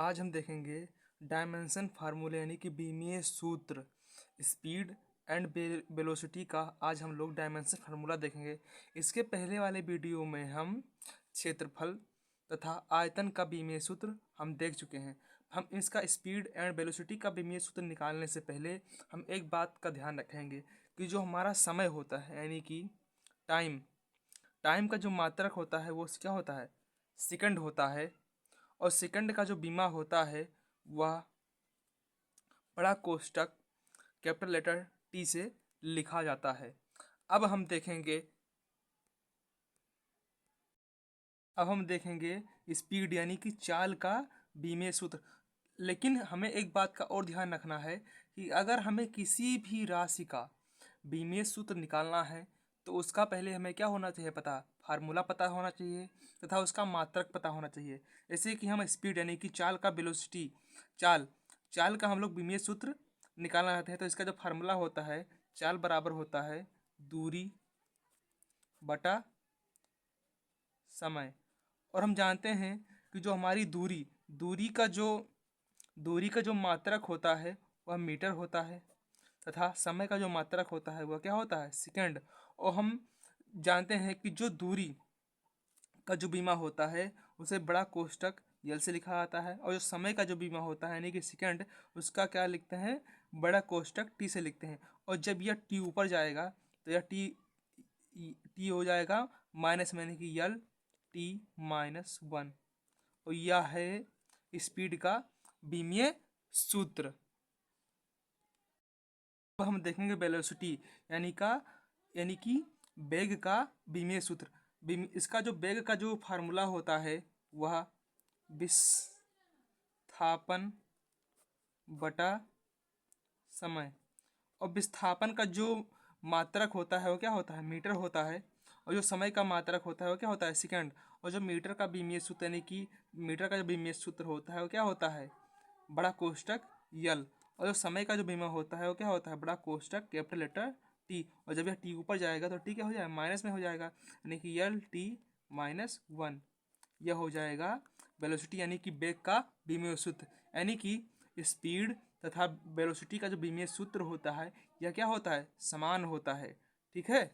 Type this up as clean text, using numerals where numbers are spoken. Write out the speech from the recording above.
आज हम देखेंगे डायमेंशन फार्मूले यानी कि बीमीय सूत्र स्पीड एंड वेलोसिटी का। आज हम लोग डायमेंशन फार्मूला देखेंगे। इसके पहले वाले वीडियो में हम क्षेत्रफल तथा आयतन का बीमीय सूत्र हम देख चुके हैं। हम इसका स्पीड एंड वेलोसिटी का बीमीय सूत्र निकालने से पहले हम एक बात का ध्यान रखेंगे कि जो हमारा समय होता है यानी कि टाइम टाइम का जो मात्रक होता है वो क्या होता है, सेकंड होता है। और सेकंड का जो बीमा होता है वह बड़ा कोष्टक कैपिटल लेटर टी से लिखा जाता है। अब हम देखेंगे स्पीड यानी कि चाल का बीमीय सूत्र। लेकिन हमें एक बात का और ध्यान रखना है कि अगर हमें किसी भी राशि का बीमीय सूत्र निकालना है तो उसका पहले हमें क्या होना चाहिए, फार्मूला पता होना चाहिए तथा उसका मात्रक पता होना चाहिए। जैसे कि हम स्पीड यानी कि चाल का वेलोसिटी चाल का हम लोग बीमीय सूत्र निकालना चाहते हैं तो इसका जो फार्मूला होता है, चाल बराबर होता है दूरी बटा समय। और हम जानते हैं कि जो हमारी दूरी का जो मात्रक होता है वह मीटर होता है तथा समय का जो मात्रक होता है वह क्या होता है, सेकंड। और हम जानते हैं कि जो दूरी का जो बीमा होता है उसे बड़ा कोष्टक यल से लिखा जाता है, और जो समय का जो बीमा होता है यानी कि सेकंड, उसका क्या लिखते हैं, बड़ा कोष्टक टी से लिखते हैं। और जब यह टी ऊपर जाएगा तो यह टी हो जाएगा माइनस में, यानी कि यल टी माइनस 1। और यह है स्पीड का बीमीय सूत्र। अब हम देखेंगे वेलोसिटी यानी कि वेग का बीमीय सूत्र। इसका जो वेग का जो फार्मूला होता है वह विस्थापन बटा समय। और विस्थापन का जो मात्रक होता है वो क्या होता है, मीटर होता है। और जो समय का मात्रक होता है वो क्या होता है, सेकंड। और जो मीटर का बीमीय सूत्र यानी कि मीटर का जो बीमीय सूत्र होता है वो क्या होता है, बड़ा कोष्टक यल। और जो समय का जो बीमा होता है वो क्या होता है, बड़ा कोष्टक कैपिटल लेटर टी। और जब यह टी ऊपर जाएगा तो टी क्या हो जाएगा, माइनस में हो जाएगा, यानी कि यल टी माइनस 1। यह हो जाएगा वेलोसिटी यानी कि वेग का बीमीय सूत्र। यानी कि स्पीड तथा वेलोसिटी का जो बीमीय सूत्र होता है यह क्या होता है, समान होता है। ठीक है।